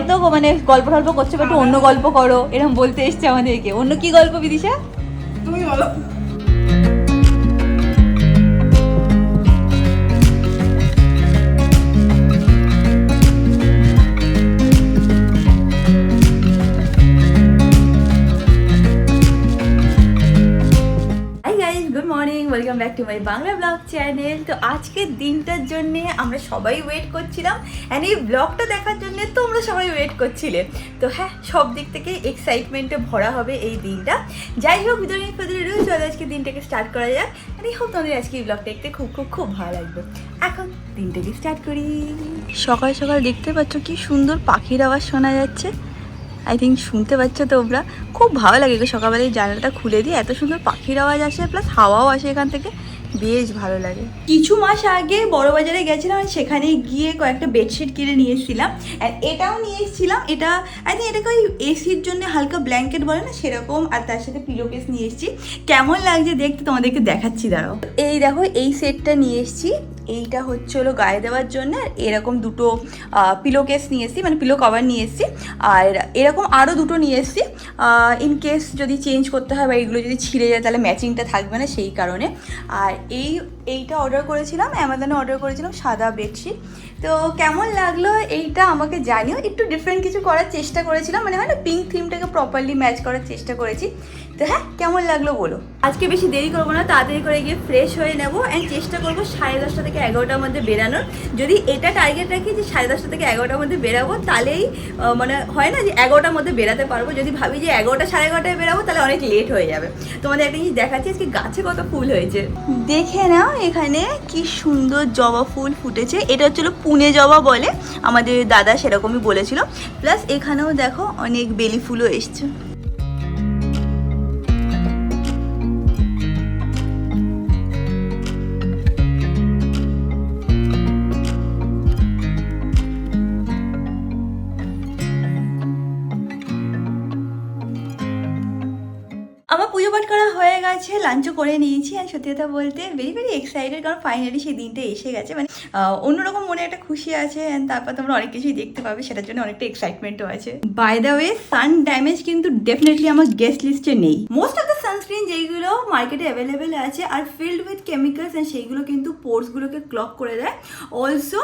তো মানে গল্প টল্প করছে, একটু অন্য গল্প করো, এরকম বলতে এসছে আমাদেরকে। অন্য কি গল্প বিদিশা? তুমি বলো। Welcome back to my Bangla blog channel. তো আজকের দিনটার জন্য আমরা সবাই ওয়েট করছিলাম, অ্যান্ড এই ব্লগটা দেখার জন্য তোমরা সবাই ওয়েট করছিলে। তো হ্যাঁ, সব দিক থেকে এক্সাইটমেন্টে ভরা হবে এই দিনটা। যাই হোক, চলো আজকে দিনটাকে স্টার্ট করা যাক। আর এই হোক তোমাদের আজকে এই ব্লগটা দেখতে খুব খুব খুব ভালো লাগবে। এখন দিনটাকে স্টার্ট করি। সকাল সকাল দেখতে পাচ্ছ কি সুন্দর পাখির আওয়াজ শোনা যাচ্ছে। আই থিঙ্ক শুনতে পাচ্ছ তোমরা, খুব ভালো লাগে সকালবেলায় জানালাটা খুলে দিয়ে এত সুন্দর পাখির আওয়াজ আসে, প্লাস হাওয়াও আসে এখান থেকে, বেশ ভালো লাগে। কিছু মাস আগে বড় বাজারে গেছিলাম, সেখানে গিয়ে কয়েকটা বেডশিট কিনে নিয়ে এসেছিলাম, আর এটাও নিয়ে এসেছিলাম। এটা আই থিঙ্ক এটাকে ওই এসির জন্য হালকা ব্ল্যাঙ্কেট বলে না সেরকম, আর তার সাথে পিলো কেস নিয়ে এসেছি। কেমন লাগছে দেখতে তোমাদেরকে দেখাচ্ছি, দাঁড়াও। এই দেখো, এই সেটটা নিয়ে এসেছি। এইটা হচ্ছে হলো গায়ে দেওয়ার জন্য, আর এরকম দুটো পিলো কেস নিয়ে এসেছি, মানে পিলো কভার নিয়ে এসেছি, আর এরকম আরও দুটো নিয়ে এসেছি ইন কেস যদি চেঞ্জ করতে হয় বা এইগুলো যদি ছিঁড়ে যায় তাহলে ম্যাচিংটা থাকবে না, সেই কারণে। আর এইটা অর্ডার করেছিলাম, অ্যামাজনে অর্ডার করেছিলাম, সাদা বেডশিট। তো কেমন লাগলো এইটা আমাকে জানিও। একটু ডিফারেন্ট কিছু করার চেষ্টা করেছিলাম, মানে হয় না, পিঙ্ক থিমটাকে প্রপারলি ম্যাচ করার চেষ্টা করেছি। তো হ্যাঁ, কেমন লাগলো বলো। আজকে বেশি দেরি করবো না, তাড়াতাড়ি করে গিয়ে ফ্রেশ হয়ে নেবো, অ্যান্ড চেষ্টা করবো 10:30 থেকে 11টার মধ্যে বেরানোর। যদি এটা টার্গেট রাখি যে 10:30 থেকে 11টার মধ্যে বেরাবো, তাহলেই মানে হয় না যে 11টার মধ্যে বেরাতে পারবো। যদি ভাবি যে 11টা 11:30টায় বেরাবো, তাহলে অনেক লেট হয়ে যাবে। তোমাদের একটা জিনিস দেখাচ্ছি, আজকে গাছে কত ফুল হয়েছে দেখে নাও। এখানে কি সুন্দর জবা ফুল ফুটেছে। এটা হচ্ছিল পুনে জবা বলে, আমাদের দাদা সেরকমই বলেছিল। প্লাস এখানেও দেখো অনেক বেলি ফুলও এসছে। আমার পুজো পাঠ করা হয়ে গেছে, লাঞ্চও করে নিয়েছি, আর সত্যি কথা বলতে ভেরি ভেরি এক্সাইটেড, কারণ ফাইনালি সেই দিনটা এসে গেছে। মানে অন্যরকম মনে একটা খুশি আছে, অ্যান্ড তারপর তোমরা অনেক কিছুই দেখতে পাবে, সেটার জন্য অনেকটা এক্সাইটমেন্টও আছে। By the way, sun damage কিন্তু ডেফিনেটলি আমার গেস্ট লিস্টে নেই। মোস্ট অফ দ্য সানস্ক্রিন যেইগুলো মার্কেটে অ্যাভেলেবেল আছে আর ফিল্ড উইথ কেমিক্যালস, অ্যান্ড সেইগুলো কিন্তু পোর্সগুলোকে ক্লক করে দেয়। অলসো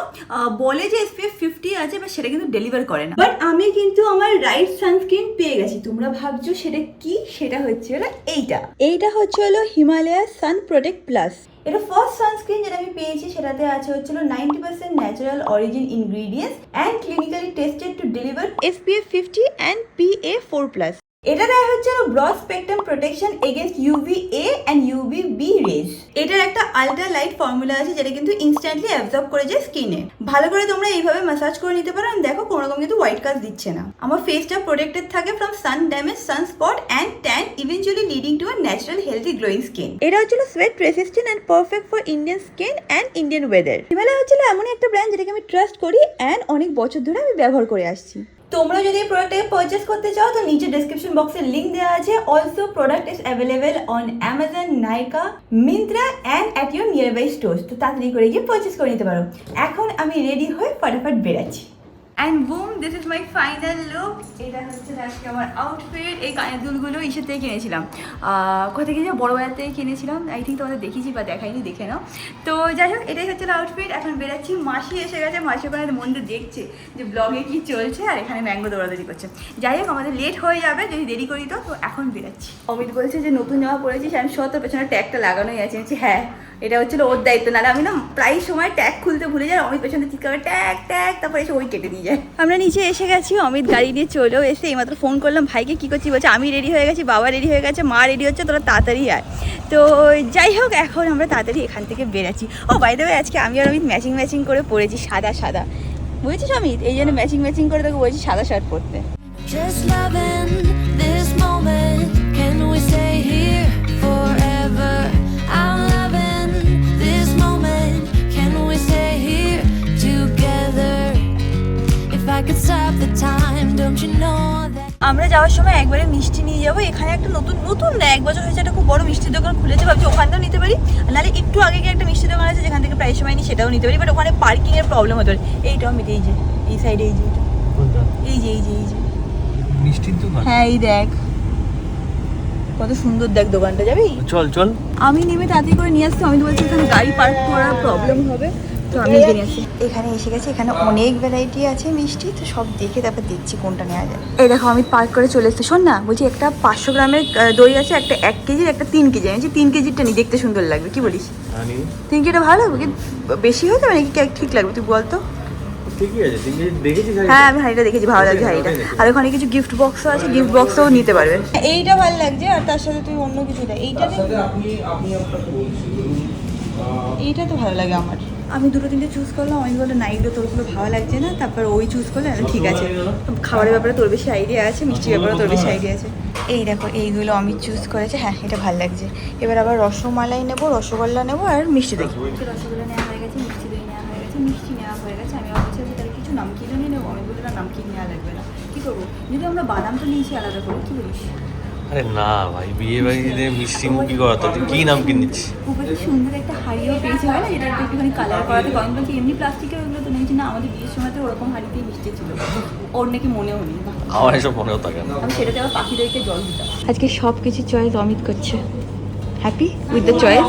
বলে যে SPF 50 আছে, বাট সেটা কিন্তু ডেলিভার করে না। বাট আমি কিন্তু আমার রাইট সানস্ক্রিন পেয়ে গেছি। তোমরা ভাবছো সেটা কি? সেটা হচ্ছে এইটা হচ্ছে হলো হিমালয়া সান প্রোটেক্ট প্লাস। এটা ফার্স্ট সানস্ক্রিন যেটা আমি পেয়েছি, সেটাতে আছে হচ্ছিল 90% natural origin ingredients and clinically tested to deliver SPF 50 and PA4+। এটা দেয় হচ্ছে broad spectrum protection against UVA and UVB rays. এটার একটা আলট্রা লাইট ফর্মুলা আছে, যেটা কিন্তু ইনস্ট্যান্টলি অ্যাবজর্ব করে যায় স্কিনে। ভালো করে তোমরা এইভাবে ম্যাসাজ করে নিতে পারো, দেখো কোনো রকম কিন্তু হোয়াইট কাস্ট দিচ্ছে না। আমার ফেসটা প্রোটেক্টেড থাকে from sun damage, sunspot and tan, eventually leading to a natural healthy glowing skin. এটা হচ্ছিল sweat resistant and perfect for Indian skin and Indian weather. Himalaya হচ্ছিল এমন একটা ব্র্যান্ড যেটাকে আমি ট্রাস্ট করি, অ্যান্ড অনেক বছর ধরে আমি ব্যবহার করে আসছি। তোমরা যদি এই প্রোডাক্টটাকে পারচেস করতে চাও, তো নিচে ডেসক্রিপশন বক্সে লিংক দেওয়া আছে। Also product is available on Amazon, Nykaa, Myntra and at your nearby stores. তো তাড়াতাড়ি করে গিয়ে পারচেস করে নিতে পারো। এখন আমি রেডি হয়ে ফটাফট বেরাচ্ছি। And boom, this is my final look. এটা হচ্ছে আজকে আমার আউটফিট। এই কানের দুলগুলো ইসের থেকে কিনেছিলাম, কোথা থেকে বড় বাজার থেকে কিনেছিলাম। আই থিঙ্ক তোমাদের দেখিয়েছি বা দেখাইনি, দেখে নাও। তো যাই হোক, এটাই হচ্ছে আউটফিট। এখন বেরাচ্ছি। মাসি এসে গেছে, মাসি ওখানে মন্দির দেখছে যে ব্লগে কি চলছে, আর এখানে ম্যাঙ্গো দৌড়াদৌড়ি করছে। যাই হোক, আমাদের লেট হয়ে যাবে যদি দেরি করি। তো এখন বেরাচ্ছি। অমিত বলছে যে নতুন জামা পরেছিস, আমি তোর পেছনে ট্যাগটা লাগানোই আছে। হ্যাঁ, এটা হচ্ছিল ওর দায়িত্ব, নাহলে আমি না প্রায় সময় ট্যাগ খুলতে ভুলে যাই। অমিত পেছনে চিৎকার করে ট্যাগ ট্যাগ, তারপরে এসে ওই কেটে দিয়ে যায়। আমরা নিচে এসে গেছি, অমিত গাড়ি দিয়ে চলেও এসে এইমাত্র ফোন করলাম ভাইকে, কী করছি? বলছে আমি রেডি হয়ে গেছি, বাবা রেডি হয়ে গেছে, মা রেডি হচ্ছে, তোরা তাড়াতাড়ি আয়। তো যাই হোক, এখন আমরা তাড়াতাড়ি এখান থেকে বেরাচ্ছি। ও বাই দ্য ওয়ে, আজকে আমি আর অমিত ম্যাচিং করে পরেছি সাদা সাদা, বুঝেছিস অমিত? এই জন্য ম্যাচিং করে তোকে বলছি সাদা শার্ট পরতে। Just loving this moment. Can we stay here forever? I'm loving this moment. Can we stay here together? If I could stop the time, don't you know that? আমরা যাওয়ার সময় একবারে মিষ্টি নিয়ে যাবো। এখানে একটা নতুন না, 1 বছর হয়েছে, একটা খুব বড় মিষ্টির দোকান খুলেছে। ভাবছি ওখানটাও নিতে পারি, নাহলে একটু আগে গিয়ে একটা মিষ্টির দোকান আছে যেখান থেকে প্রায় সময় নিই, সেটাও নিতে পারি। বাট ওখানে পার্কিং এর প্রবলেম হতে পারে। এইটা অমিত, এই যে এই সাইডে, এই যে এই যে মিষ্টির দোকান। হ্যাঁ এই দেখ কত সুন্দর দেখ দোকানটা, যাবি? চল চল। আমি নেমে তাড়াতাড়ি করে নিয়ে আসছি, আমি তো বলছি এখানে গাড়ি পার্ক করার প্রবলেম হবে, তো আমি নিয়ে আসি। এখানে এসে গেছি, এখানে অনেক ভ্যারাইটি আছে মিষ্টি, তো সব দেখে তারপর দেখছি কোনটা নেওয়া যায়। এই দেখো আমি পার্ক করে চলে এসেছি। শোন না, বলছি একটা 500 গ্রামের দই আছে, একটা 1 কেজির, একটা 3 কেজি। আমি 3 কেজিরটা নিই, দেখতে সুন্দর লাগবে, কি বলিস? 3 কেজিটা ভালো লাগবে কি বেশি হয়ে যাবে নাকি ঠিক লাগবে তুই বল তো? ঠিকই আছে, দেখেছিস? হ্যাঁ আমি হাঁড়িটা দেখেছি, ভালো লাগছে হাঁড়িটা। আর ওখানে কিছু গিফট বক্সও আছে, গিফট বক্সও নিতে পারবে। এইটা ভালো লাগছে, আর তার সাথে তুই অন্য কিছু দেয়। এইটা এইটা তো ভালো লাগে আমার। আমি 2-3টে চুজ করলাম, আমি বললাম না এইগুলো তোরগুলো ভালো লাগছে না, তারপর ওই চুজ করলে ঠিক আছে। খাবারের ব্যাপারে তোর বেশি আইডিয়া আছে, মিষ্টির ব্যাপারে তোর বেশি আইডিয়া আছে। এই দেখো এইগুলো আমি চুজ করেছি, হ্যাঁ এটা ভালো লাগছে। এবার আবার রসমালাই নেবো, রসগোল্লা নেবো আর মিষ্টি দই। রসগোল্লা নেওয়া হয়ে গেছে, মিষ্টি দই নেওয়া হয়ে গেছে, মিষ্টি নেওয়া হয়ে গেছে। আমি ভাবছি যে তাহলে কিছু নামকিনও নিয়ে নেবো। আমি বলি না নামকিন নেওয়া লাগবে না, কী করবো? যদি আমরা বাদাম তো নিয়েছি আলাদা করে, কী বলিস? আরে না ভাই, বিয়ে বাড়িতে মিষ্টি মুখি করা, তো কি নাম কিনেছিস? উপরে সুন্দর একটা হাঁড়িও পেয়েছে, হয় না, যেটা একটুখানি কালার করাতে কম বলছি। এমনি প্লাস্টিকের ওগুলো তো নিয়েছি না, আমাদের বিয়ের সময় তো ওরকম হাঁড়িতেই মিষ্টি ছিল, ওর নাকি মনেও নেই। আমার এসব মনেও থাকে না। আমি সেটাতে আবার পাখিদেরকে জল দিতাম। আজকে সব কিছু চয়েস অমিত করছে। Happy with the choice?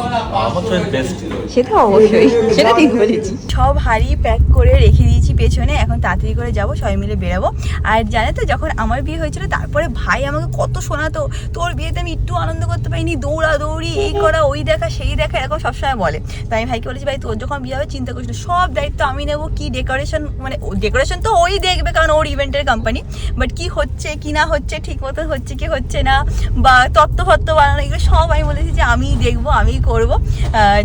আমার চয়েস বেস্ট। সেটা অবশ্যই, সেটা ঠিক বলেছি। সব হাঁড়ি প্যাক করে রেখে দিয়েছি পেছনে, এখন তাড়াতাড়ি করে যাবো, সবাই মিলে বেরাবো। আর জানো তো যখন আমার বিয়ে হয়েছিল তারপরে ভাই আমাকে কত শোনাতো, তোর বিয়েতে আমি একটু আনন্দ করতে পারিনি, দৌড়াদৌড়ি, এই করা ওই দেখা সেই দেখা, এরকম সবসময় বলে। তাই আমি ভাইকে বলেছি ভাই তোর যখন বিয়ে হবে চিন্তা করিস না, সব দায়িত্ব আমি নেবো। কি ডেকোরেশন, মানে ডেকোরেশন তো ওই দেখবে কারণ ওর ইভেন্টের কোম্পানি, বাট কি হচ্ছে কি না হচ্ছে, ঠিক মতো হচ্ছে কি হচ্ছে না, বা তত্ত্ব বানানো, এগুলো সব আমি বলেছি যে আমি দেখবো, আমি করব।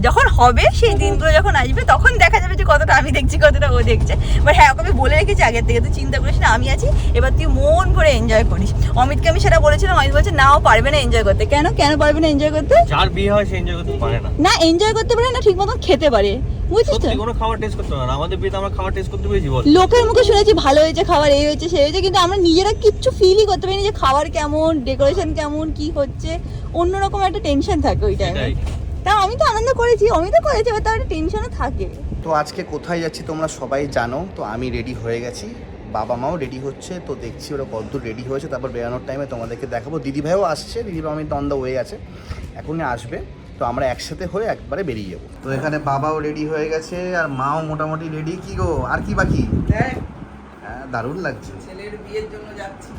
যখন হবে সেই দিনগুলো যখন আসবে তখন দেখা যাবে যে কতটা আমি দেখছি কতটা ও দেখছে। বাট হ্যাঁ ওকে আমি বলে রেখেছি আগের থেকে, তুই চিন্তা করিস না, আমি আছি, এবার তুই মন ভরে এনজয় করিস। অমিতকে আমি সেটা বলেছিলাম, অমিত বলছে নাও পারবে না এনজয় করতে। কেন পারবে না এনজয় করতে? যার বিয়ে হয় সে এনজয় করতে পারে না। না এনজয় করতে পারে না, ঠিক মতো খেতে পারে, বুঝছিস তো? সত্যি কোনো খাবার টেস্ট করতে পারে না। আমাদের বিয়েতে আমরা খাবার টেস্ট করতে পেরেছি বল? লোকের মুখে শুনেছি ভালো হয়েছে খাবার, এই হয়েছে সেই হয়েছে, কিন্তু আমরা নিজেরা কিচ্ছু ফিলই করতে পারিনি যে খাবার কেমন, ডেকোরেশন কেমন, কি হচ্ছে, অন্যরকম একটা টেনশন থাকে ওই টাইমে। তা আমি তো আনন্দ করেছি, আমি তো করেছি, এবার তার একটা টেনশনও থাকে। তো আজকে কোথায় যাচ্ছি তোমরা সবাই জানো, তো আমি রেডি হয়ে গেছি, বাবা মাও রেডি হচ্ছে, তো দেখছি ওরা কতদূর রেডি হয়েছে, তারপর বেরোনোর টাইমে তোমাদেরকে দেখাবো। দিদিভাইও আসছে, দিদিভাই আমি অন দ্য ওয়ে আছে, এখনই আসবে, তো আমরা একসাথে হয়ে একবারে বেরিয়ে যাবো। তো এখানে বাবাও রেডি হয়ে গেছে আর মাও মোটামুটি রেডি। কি গো আর কি বাকি? হ্যাঁ দারুণ লাগছে। ছেলের বিয়ের জন্য যাচ্ছি।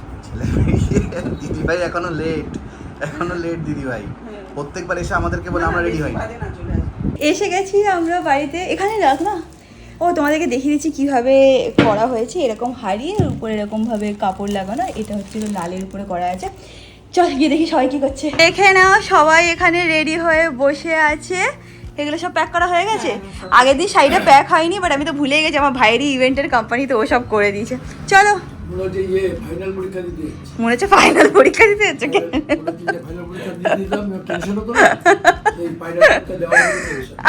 দিদিভাই এখনো লেট দিদিভাই, প্রত্যেকবার এসে আমাদেরকে বলে আমরা রেডি হই। এসে গেছি আমরা বাড়িতে, এখানে রাখ না। ও তোমাদেরকে দেখিয়ে দিচ্ছি কীভাবে করা হয়েছে। এরকম হাঁড়ি আর উপরে এরকমভাবে কাপড় লাগানো, এটা হচ্ছে লালের উপরে করা আছে। চল গিয়ে দেখি সবাই কী করছে। দেখে নাও সবাই এখানে রেডি হয়ে বসে আছে। এগুলো সব প্যাক করা হয়ে গেছে। আগের দিন শাড়িটা প্যাক হয়নি, বাট আমি তো ভুলে গেছি, আমার ভাইয়েরই ইভেন্টের কোম্পানি, তো ও সব করে দিয়েছে। চলো মনে হচ্ছে ফাইনাল পরীক্ষা দিতে হচ্ছে।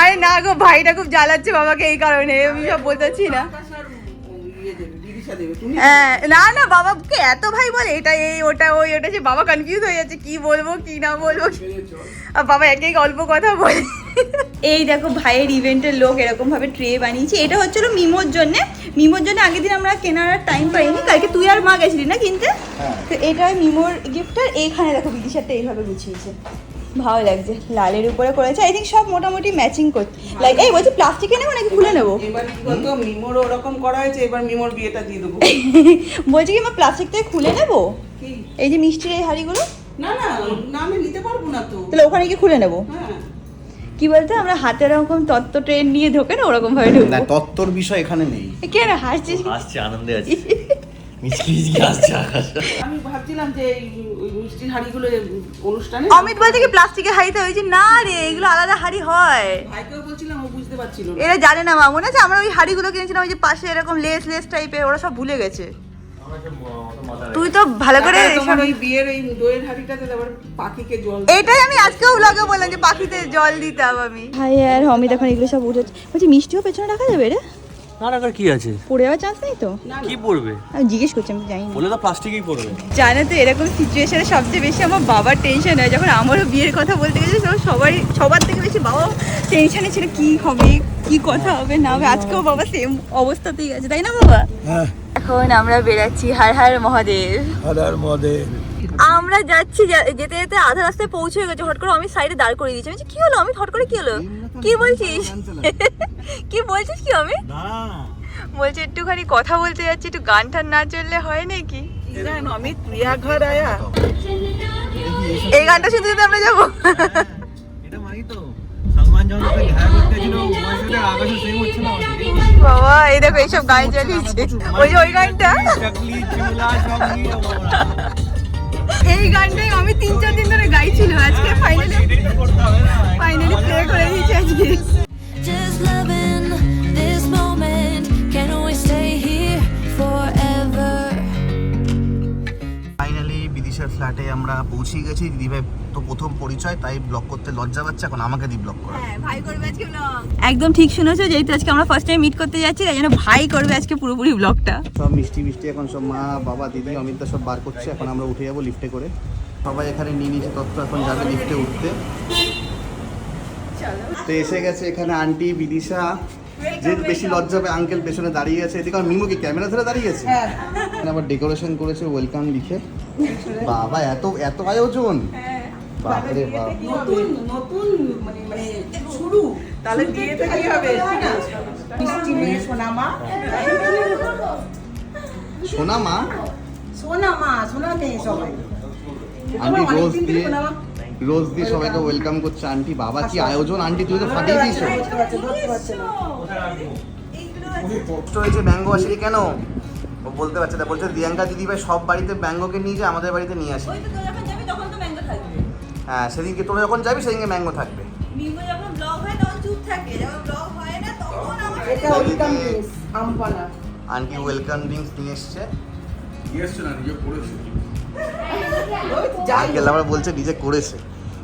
আরে না গো, ভাইটা খুব জ্বালাচ্ছে বাবাকে, এই কারণে আমি সব বলতেছি না। না না বাবাকে এত ভাই বলে, এটা এই ওটা ওই ওটা, যে বাবা কনফিউজ হয়ে যাচ্ছে কি বলবো কি না বলবো, আর বাবা এক এক অল্প কথা বলে। এই দেখো ভাইয়ের ইভেন্টের লোক এরকম ভাবে ট্রে বানিয়েছি। এটা হচ্ছিল মিমোর জন্য আগের দিন আমরা কেনার টাইম পাইনি, কালকে তুই আর মা গেছিলি না কিনতে, তো এটা মিমোর গিফটার। এইখানে দেখো বিদিশারটা এইভাবে গুছিয়েছে, ভালো লাগছে, লালের উপরে করেছে। আই থিঙ্ক সব মোটামুটি ম্যাচিং করছে। লাইক এই বলছি প্লাস্টিকে নেবো নাকি খুলে নেবো? এবার কি বলতো, মিমোর ওরকম করা হয়েছে, এবার মিমোর বিয়েটা দিয়ে দেবো। বলছি কি মা প্লাস্টিক থেকে খুলে নেবো? এই যে মিষ্টির এই হাঁড়িগুলো না আমি নিতে পারবো না তো। তাহলে ওখানে কি খুলে নেবো? হ্যাঁ কি বলতে আমরা হাতে এরকম তত্ত্ব ট্রেন নিয়ে ঢোকে না, ওরকম ভাবে ঢুকবো। না তত্ত্বর বিষয় এখানে নেই। কেন হাসছিস? আসছে আনন্দে আছে, মিষ্টি আসছে আকাশ। আমি ভাবছিলাম যে ওই মিষ্টির হাঁড়িগুলো অনুষ্ঠানে। অমিত বলছে কি প্লাস্টিকের হাঁড়িতে হয়েছে, না রে এগুলো আলাদা হাঁড়ি হয়। ভাইকেও বলছিলাম, ও বুঝতে পারছিল না। এরা জানে না মা, মনে আছে আমরা ওই হাঁড়িগুলো কিনেছিলাম ওই যে পাশে এরকম লেস টাইপের, ওরা সব ভুলে গেছে। তুই তো ভালো করে তোমার ওই বিয়ের এই দইয়ের হাঁড়িটাতে আবার পাখিকে জল, এটাই আমি আজকেও ব্লগে বললাম যে পাখিতে জল দিতাম আমি। ভাই আর অমিত এখন এগুলো সব উঠেছে। বলছি মিষ্টিও পেছনে রাখা যাবে রে? না রাখার কি আছে, পড়ে যাওয়ার চান্স নেই তো? কি পড়বে আমি জিজ্ঞেস করছি, আমি জানি না। বলে তো প্লাস্টিকই পড়বে। জানো তো এরকম সিচুয়েশনে সবচেয়ে বেশি আমার বাবার টেনশন হয়, যখন আমারও বিয়ের কথা বলতে গেছে সবার থেকে বেশি বাবা টেনশনে ছিল কি হবে, কি কথা হবে না হবে। আজকেও বাবা সেম অবস্থাতেই আছে, তাই না বাবা? এখন আমরা বেরাচ্ছি হর হর মহাদেব। হাদার মদের আমরা যাচ্ছি যেতে যেতে আধা রাস্তায় পৌঁছে গেছে, হট করে আমি সাইডে দাঁড় করে দিয়েছি। আমি বলছি, কি হলো আমি হট করে কি হলো, কি বলছিস কি বলছিস কি আমি বলছি একটুখানি কথা বলতে যাচ্ছি, একটু গান টান না চললে হয় নাকি? অমিত প্রিয়া ঘর আয়া এই গানটা শুনতে শুনতে আমরা যাবো। এটা মানি তো সালমান যখন ওকে দেখা করতে ছিল ওর সাথে আকাশে সেম হচ্ছে না বাবা এই দেখো এইসব গান চালিয়েছে, ওই যে ওই গানটা, চাকলি চুলা সব নিয়ে বাবা এই গানটাই আমি 3-4 দিন ধরে গাইছিল, আজকে ফাইনালি প্লে করে দিয়েছি আজকে। Just loving this moment. Can we stay here forever? Finally বিদিশার ফ্ল্যাটে আমরা পৌঁছে গেছি। দিদিভাই তো প্রথম পরিচয়, তাই ব্লগ করতে লজ্জা পাচ্ছে, এখন আমাকে দিয়ে ব্লগ করা। ভাই করবে আজকে ব্লগ, একদম ঠিক শুনেছো, যেহেতু আজকে আমরা ফার্স্ট টাইম মিট করতে যাচ্ছি তাই জন্য ভাই করবে আজকে পুরোপুরি ব্লগটা। সব মিষ্টি মিষ্টি এখন সব মা বাবা দিদি অমিতদা সব বার করছে, এখন আমরা উঠে যাবো লিফটে করে। সবাই এখানে নিয়ে নিয়েছে তত্ত্ব, এখন যাবে লিফটে উঠতে। তো এসে গেছে এখানে আন্টি বিদিশা, যে বেশি লজ্জা পায় আঙ্কেল পেছনে দাঁড়িয়ে আছে। এদিকে আমার মিমো কি ক্যামেরা ধরে দাঁড়িয়ে আছে, এখানে আবার ডেকোরেশন করেছে ওয়েলকাম লিখে। বাবা এত এত আয়োজন, বাপরে বাপ। নতুন নতুন মানে মানে শুরু, তাহলে বিয়েতে কি হবে? মিষ্টি মেয়ে সোনামা, সোনা মা সোনামা সোনা মেয়ে সবাই। আন্টি রোজ দিয়ে সবাইকে ওয়েলকাম করছে আন্টি। বাবা কি আয়োজন আন্টি, তুমি তো ফাটিয়ে দিয়েছো। কষ্ট হয়েছে ম্যাঙ্গো আসেনি কেন ও বলতে পারছে না, বলছে দিয়াঙ্কা দিদিভাই সব বাড়িতে ম্যাঙ্গোকে নিয়ে যায়, আমাদের বাড়িতে নিয়ে আসে। হ্যাঁ সেদিনকে তোরা যখন যাবি সেদিনকে ম্যাঙ্গো থাকবে। এটা ওয়েলকাম ড্রিঙ্কস আমপানা। আন্টি ওয়েলকাম ড্রিঙ্কস নিয়ে এসছে। আঙ্কেল আবার বলছে নিজে করেছে,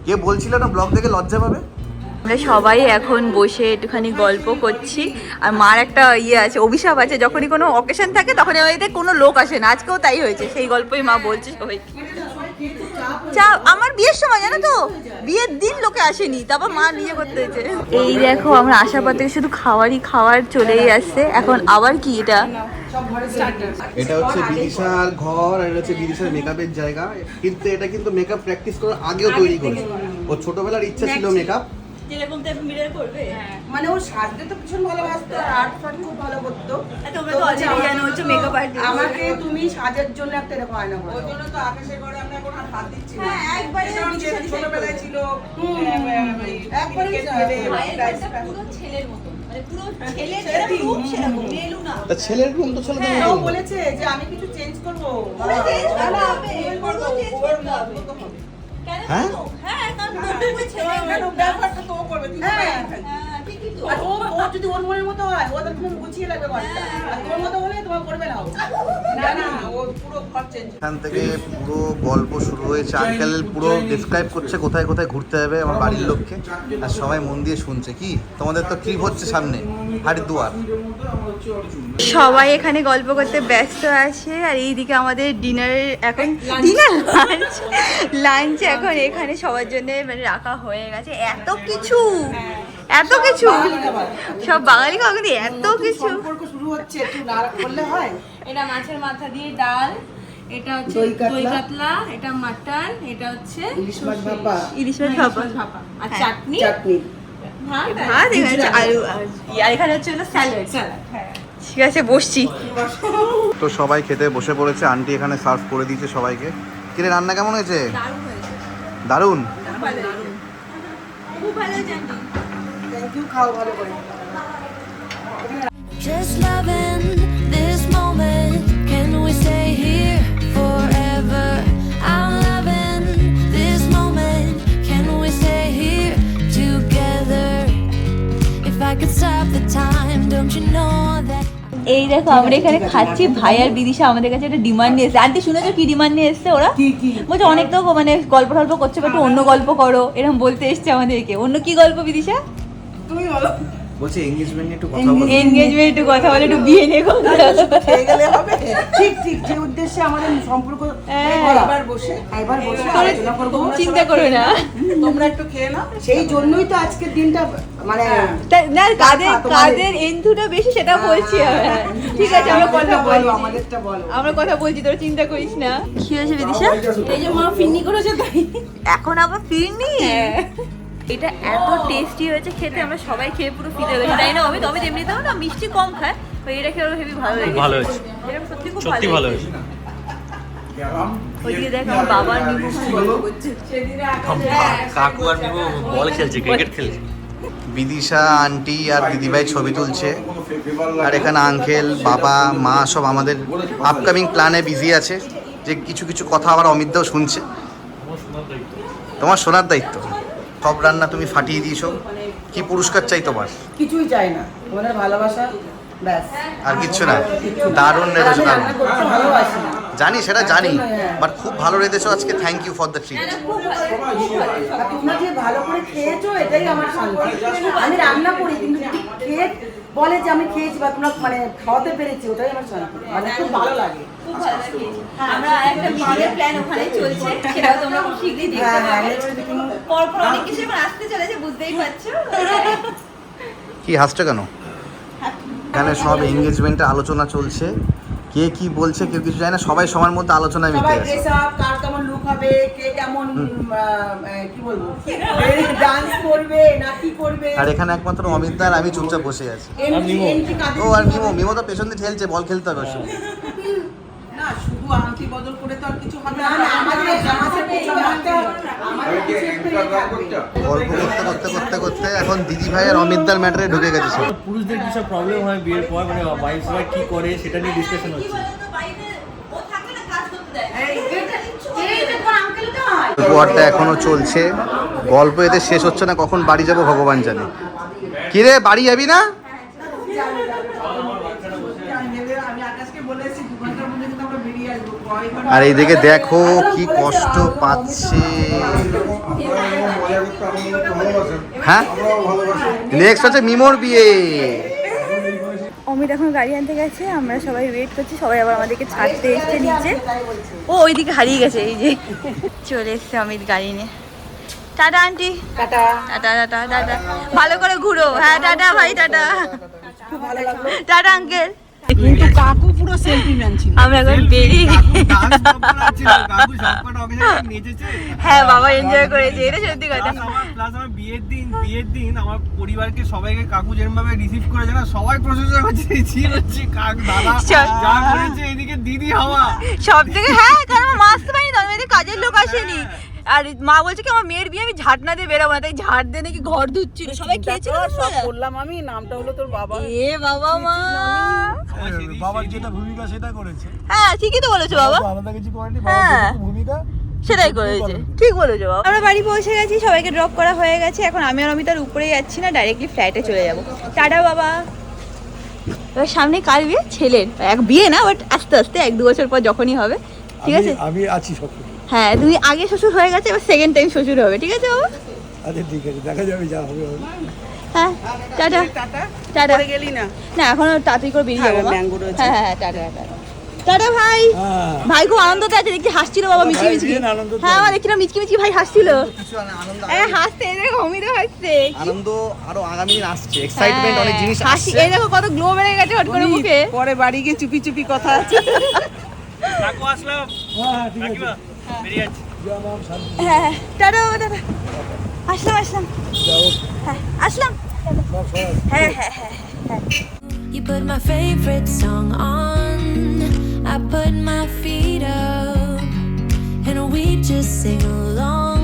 কে বলছিল না ব্লগ দেখে লজ্জা পাবে। আমরা সবাই এখন বসে একটুখানি গল্প করছি, আর মার একটা ইয়ে আছে, অভিশাপ আছে, যখনই কোনো অকেশন থাকে তখন এতে কোনো লোক আসে না, আজকেও তাই হয়েছে। সেই গল্পই মা বলছে সবাইকে। চা আমার বিয়ের সময় জানো তো, বিয়ের দিন লোকে আসেনি, তারপর মা নিজে করতে হয়েছে। এই দেখো আমরা আসার পর থেকে শুধু খাওয়ার চলেই আসছে। এখন আবার কি এটা, এটা হচ্ছে বিদিশার ঘর আর এটা হচ্ছে বিদিশার মেকআপের জায়গা। কিন্তু এটা কিন্তু মেকআপ প্র্যাকটিস করার আগেও তৈরি করেছে। ও ছোটবেলার ইচ্ছা ছিল মেকআপ, যেরকম টাইপ মিরর করবে, মানে ও সাজতে তো ভীষণ ভালোবাসতো, আর্ট ফার্ট খুব ভালো করতো। তোমরা তো অলরেডি জানো হচ্ছে মেকআপ আর্টিস্ট। আমাকে তুমি সাজার জন্য একটা এরকম আয়না করো। ওই জন্য তো আকাশের ঘরে আমরা এখন আর হাত দিচ্ছি না। হ্যাঁ একবারে ছোটবেলায় ছিল একবারে পুরো ছেলের মতো, মানে পুরো ছেলের যেরকম সেরকম, মেলু না। তা ছেলের রুম তো ছেলেদের ও মতো। বলেছে যে আমি কিছু চেঞ্জ করবো। পুরো চেঞ্জ করতে হবে, পুরো চেঞ্জ করতে হবে। কেন? হ্যাঁ? হ্যাঁ কারণ পুরো ছেলে ব্যাপারটা তো ও করবে, তুমি হ্যাঁ ঠিকই তো। আর ও যদি ওর মনের মতো হয়, ও তো তুমি গুছিয়ে লাগবে ঘরটা। আর তোর মতো হলে তোমার করবে না ও। না না, ও পুরো ঘর চেঞ্জ। এখান থেকে পুরো গল্প শুরু হয়েছে। আঙ্কেল পুরো ডিসক্রাইব করছে কোথায় কোথায় ঘুরতে হবে আমার বাড়ির লোককে, আর সবাই মন দিয়ে শুনছে। কি তোমাদের তো ট্রিপ হচ্ছে সামনে হরিদ্বার। সবাই এখানে গল্প করতে ব্যস্ত আছে, আর এইদিকে আমাদের ডিনারের এখন লাঞ্চ এখন এখানে সবার জন্য মানে রাখা হয়ে গেছে। এত কিছু সব বাঙালি খাওয়া, কিন্তু এত কিছু। সম্পর্ক শুরু হচ্ছে, একটু না করলে হয়। এটা মাছের মাথা দিয়ে ডাল, এটা হচ্ছে দই কাতলা, এটা মাটন, এটা হচ্ছে ইলিশ মাছ ভাপা, ইলিশ মাছ ভাপা, ভাপা আর চাটনি, চাটনি, ভাত ভাত, এখানে হচ্ছে আলু, আর এখানে হচ্ছে স্যালাড। ঠিক আছে বসছি। তো সবাই খেতে বসে পড়েছে, আন্টি এখানে সার্ভ করে দিয়েছে সবাইকে। কিরে রান্না কেমন হয়েছে? দারুণ। খুব ভালো জানি। থ্যাংক ইউ, খাও ভালো করে। Just loving this moment. Can we stay here forever? I'm loving this moment. Can we stay here together? If I could stop the time, don't you know that? এই দেখো আমরা এখানে খাচ্ছি, ভাই আর বিদিশা আমাদের কাছে একটা ডিমান্ড নিয়ে এসেছে। আন্টি শুনেছো কি ডিমান্ড নিয়ে এসছে ওরা? বলছে অনেক তো মানে গল্প টল্প করছে, একটু অন্য গল্প করো, এরকম বলতে এসছে আমাদেরকে। অন্য কি গল্প বিদিশা? তুমি বলো। বলছি এঙ্গেজমেন্ট নিয়ে একটু কথা বলো। এনগেজমেন্ট একটু কথা বলে, একটু বিয়ে নিয়ে কথা বলে। খেয়ে গেলে হবে। ঠিক ঠিক, যে উদ্দেশ্যে আমাদের সম্পর্ক এবার বসে আলোচনা করবো। চিন্তা করো না, তোমরা একটু খেয়ে নাও। সেই জন্যই তো আজকের দিনটা মানে না কাদের এন্থুটা বেশি সেটা বলছি আমি। হ্যাঁ, ঠিক আছে, আমরা কথা বলবো, আমাদেরটা বলো। আমরা কথা বলছি, তোরা চিন্তা করিস না। কি হয়েছে বিদিশা? এই যে মা ফিন্নি করেছে তাই। এখন আবার ফিরনি? এটা এত টেস্টি হয়েছে খেতে, আমরা সবাই খেয়ে পুরো ফিরে গেছি, তাই না? অমিত এমনিতেও না মিষ্টি কম খায়, তো এটা খেয়ে হেভি ভালো লেগেছে। ভালো হয়েছে, এটা সত্যি খুব সত্যি ভালো হয়েছে। ওইদিকে দেখ আমার বাবা আর নিমু গল্প করছে। কাকু আর নিমু বল খেলছে, ক্রিকেট খেলছে। বিদিশা আন্টি আর দিদিভাই ছবি তুলছে, আর এখানে আঙ্কেল, বাবা, মা সব আমাদের আপকামিং প্ল্যানে বিজি আছে। যে কিছু কিছু কথা আবার অমিতদাও শুনছে। তোমার শোনার দায়িত্ব। সব রান্না তুমি ফাটিয়ে দিয়েছো, কি পুরস্কার চাই তোমার? কিছুই চাই না, তোমাদের ভালোবাসা ব্যাস। আর কিচ্ছু না, দারুণ রেঁধেছো, দারুণ। রান্না করতে ভালোবাসি, জানি, সেটা জানি, বাট খুব ভালো রেঁধেছো আজকে। Thank you for the treat. আর তোমরা যে ভালো করে খেয়েছো এটাই আমার শান্তি। আমি রান্না করি কিন্তু যদি খেয়ে বলে যে আমি খেয়েছি বা তোমরা মানে খাওয়াতে পেরেছি, ওটাই আমার শান্তি, মানে খুব ভালো লাগে। আমরা একটা ভিডিও প্ল্যান ওখানে চলছে, সেটাও তোমরা খুব শীঘ্রই দেখতে পাবে। পরপর অনেক কিছু এখন আসতে চলেছে, বুঝতেই পারছো। কি হাসছো কেন? এখানে সব এঙ্গেজমেন্টে আলোচনা চলছে, কে কি বলছে কেউ কিছু জানে না, সবাই সবার মধ্যে আলোচনায় মেতে সবাই আছে। ড্রেস আপ, কার কেমন লুক হবে, কে কেমন কি বলবো ডান্স করবে না কি করবে। আর এখানে একমাত্র অমিতদা আর আমি চুপচাপ বসে আছি। এন্ট্রি কাদের ও আর মিমো তো পেছন দিয়ে ঠেলছে, বল খেলতে হবে শুধু। না, শুধু আংটি বদল করে তো আর কিছু হবে না। আমাদের পেছনে আমাদের কিছু একটা ইয়ে থাকবে। গল্প করতে করতে করতে করতে এখন দিদি ভাই আর অমিতদার ম্যাটারে ঢুকে গেছে সব। পুরুষদের কি সব প্রবলেম হয় বিয়ের পর, মানে ওয়াইফরা কি করে সেটা নিয়ে ডিসকাশন হচ্ছে। গল্পটা এখনো চলছে, গল্প এতে শেষ হচ্ছে না, কখন বাড়ি যাব ভগবান জানে। কি রে, বাড়ি যাবি না? আমি আকাশকে বলেছি 2 ঘন্টার মধ্যে কিন্তু আমরা বেরিয়ে আসবো। আর এইদিকে দেখো কি কষ্ট পাচ্ছে। হ্যাঁ, নেক্সট হচ্ছে মিমোর বিয়ে। অমিত এখন গাড়ি আনতে গেছে, আমরা সবাই ওয়েট করছি, সবাই আবার আমাদেরকে ছাড়তে এসছে নিচে। ও ওইদিকে হারিয়ে গেছে, এই যে চলে এসছে অমিত গাড়ি নিয়ে। Tata aunty, tata. Tata tata tata, ভালো করে ঘুরো। হ্যাঁ টাটা ভাই, টাটা। খুব ভালো লাগলো। Tata uncle. কিন্তু কাকু পুরো সেলফি ম্যান ছিল। আমরা এখন বেরিয়ে হ্যাঁ বাবা এনজয় করেছে, এটা সত্যি কথা। প্লাস আমার বিয়ের দিন আমার পরিবারকে সবাইকে কাকু যেরকম ভাবে রিসিভ করেছে না, সবাই প্রশংসা করছে, হচ্ছে কাক দাদা যা করেছে, এদিকে দিদি হওয়া সব থেকে। হ্যাঁ, কারণ মা আসতে পারিনি, তার মধ্যে কাজের লোক আসেনি। আর মা বলছে কি আমার মেয়ের বিয়ে আমি ঝাড় না দিয়ে বেরোবো না, তাই ঝাড় দিয়ে নাকি ঘর ধুচ্ছিল। সবাই খেয়েছিল সব বললাম আমি, নামটা হলো তোর বাবা। এ বাবা মা, বাবার যেটা ভূমিকা সেটা করেছে, হ্যাঁ ঠিকই তো বলেছো বাবা, আলাদা কিছু করেনি। হ্যাঁ ভূমিকা সেটাই করেছে, ঠিক বলেছো বাবা। আমরা বাড়ি পৌঁছে গেছি, সবাইকে ড্রপ করা হয়ে গেছে। এখন আমি আর অমিতার উপরে যাচ্ছি না, ডাইরেক্টলি ফ্লাইটে চলে যাবো। টাটা বাবা। এবার সামনে কার বিয়ে? ছেলের। এক বিয়ে না, বাট আস্তে আস্তে 1-2 বছর পর যখনই হবে, ঠিক আছে? আমি আছি সব। হ্যাঁ, তুমি আগে শ্বশুর হয়ে গেছে, এবার সেকেন্ড টাইম শ্বশুর হবে, ঠিক আছে বাবা? আচ্ছা ঠিক আছে, দেখা যাবে যা হবে। হ্যাঁ টাটা টাটা। গেলি না? না এখনো তাড়াতাড়ি করে বেরিয়ে যাবো। ম্যাঙ্গো রয়েছে। হ্যাঁ হ্যাঁ টাটা টাটা টাটা ভাই। ভাই খুব আনন্দতে আছে, দেখছি হাসছিল বাবা মিচকি মিচকি। হ্যাঁ আমার দেখছিলাম মিচকি মিচকি ভাই হাসছিল। হ্যাঁ হাসতে, এই দেখো অমিতও হাসছে। আনন্দ আরো আগামী দিন আসছে, এক্সাইটমেন্ট অনেক জিনিস হাসি, আসছে। এই দেখো কত গ্লো বেড়ে গেছে হট করে মুখে। পরে বাড়ি গিয়ে চুপি চুপি কথা আছে। কাকু আসলাম। হ্যাঁ ঠিক আছে, বেরিয়ে যাচ্ছি। হ্যাঁ হ্যাঁ টাটা বাবা, টাটা। আসলাম আসলাম, হ্যাঁ আসলাম। হ্যাঁ হ্যাঁ হ্যাঁ হ্যাঁ। You put my favorite song on, I put my feet up, and we just sing along,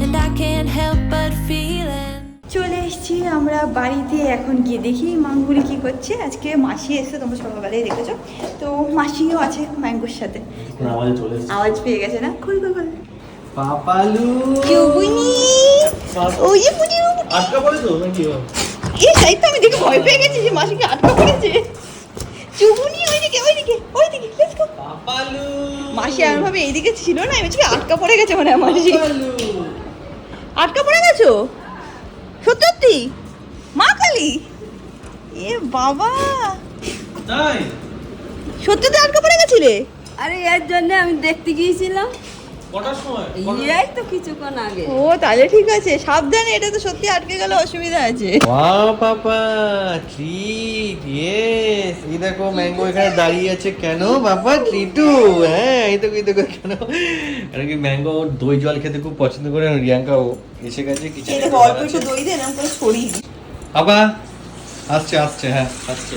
and I can't help but feeling. চলে এসেছি আমরা বাড়িতে, এখন গিয়ে দেখি মাঙ্গুরি কি করছে। আজকে মাসি এসে, তোমরা সকালবেলায় দেখেছো, তো মাসিও আছে ম্যাঙ্গুর সাথে। আওয়াজ পেয়ে গেছে না? খুল খুল খুল। পাপালু চুবুনি, ওই যে পুটি আটকা পড়েছো নাকি? এই সাইড তো আমি দেখে ভয় পেয়ে গেছি যে মাসিকে আটকা পড়েছে। চুবুনি ওইদিকে ওইদিকে ওইদিকে, লেটস গো। পাপালু মাসি এমন ভাবে এইদিকে ছিল না, আমি আটকা পড়ে গেছে মানে মাসি। আটকা পড়ে গেছো? সত্যি মা কালী? এ বাবা, তাই সত্যি তো আটকে পড়ে গেছিলে? আরে এর জন্য আমি দেখতে গিয়েছিলাম, কটার সময়? এই তো কিছুক্ষণ আগে। ও তাহলে ঠিক আছে, সাবধানে, এটা তো সত্যি আটকে গেলে অসুবিধা আছে। ওয়াও পাপা, ট্রিট, ইয়েস। এই দেখো ম্যাঙ্গো এখানে দাঁড়িয়ে আছে কেন বাবা? ট্রিটু, হ্যাঁ এই তো কেন? কারণ কি ম্যাঙ্গো ওর দই জল খেতে খুব পছন্দ করে, আর রিয়াঙ্কাও এসে গেছে কিছু। এই দেখো অল্প একটু দই দেন, এরকম করে ছড়িয়ে দিই। বাবা আসছে, হ্যাঁ আসছে।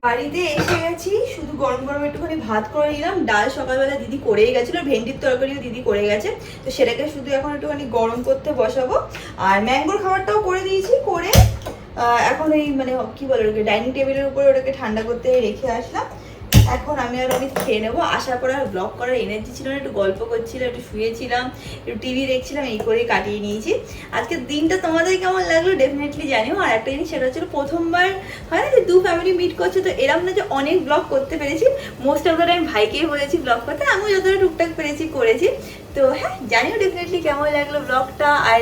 বাড়িতে এসে গেছি, শুধু গরম গরম একটুখানি ভাত করে নিলাম। ডাল সকালবেলা দিদি করেই গেছিলো, ভেন্ডির তরকারিও দিদি করে গেছে, তো সেটাকে শুধু এখন একটুখানি গরম করতে বসাবো। আর ম্যাঙ্গোর খাবারটাও করে দিয়েছি, করে এখন এই মানে কি বলে ওটাকে ডাইনিং টেবিলের উপরে ওটাকে ঠান্ডা করতে রেখে আসলাম। এখন আমি খেয়ে নেবো। আসার পর আর ব্লগ করার এনার্জি ছিল না, একটু গল্প করছিলাম, একটু শুয়েছিলাম, একটু টিভি দেখছিলাম, এই করেই কাটিয়ে নিয়েছি আজকের দিনটা। তোমাদের কেমন লাগলো ডেফিনেটলি জানিও। আর একটা জিনিস সেটা হচ্ছিল, প্রথমবার হয় না যে দু ফ্যামিলি মিট করছে, তো এরকম না যে অনেক ব্লগ করতে পেরেছি, মোস্ট অফ দ্য টাইম ভাইকেই বলেছি ব্লগ করতে, আমিও যতটা টুকটাক পেরেছি করেছি। তো হ্যাঁ, জানিও ডেফিনেটলি কেমন লাগলো ব্লগটা, আর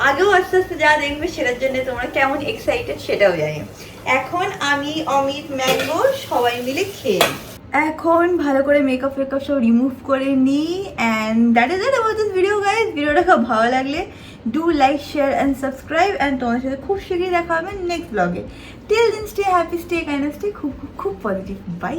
আগেও আস্তে আস্তে যা দেখবে সেটার জন্য তোমরা কেমন এক্সাইটেড সেটাও জানিও। এখন আমি, অমিত, ম্যাঙ্গো সবাই মিলে খেয়ে নিই। এখন ভালো করে মেকআপ ফেকআপ সব রিমুভ করে নিই, and that is it about this video guys. ভিডিওটা খুব ভালো লাগলে do like, share and subscribe, and তোমাদের সাথে খুব শীঘ্রই দেখা হবে নেক্সট ব্লগে। টিল দিন stay happy, stay kind, stay খুব খুব খুব পজিটিভ। বাই।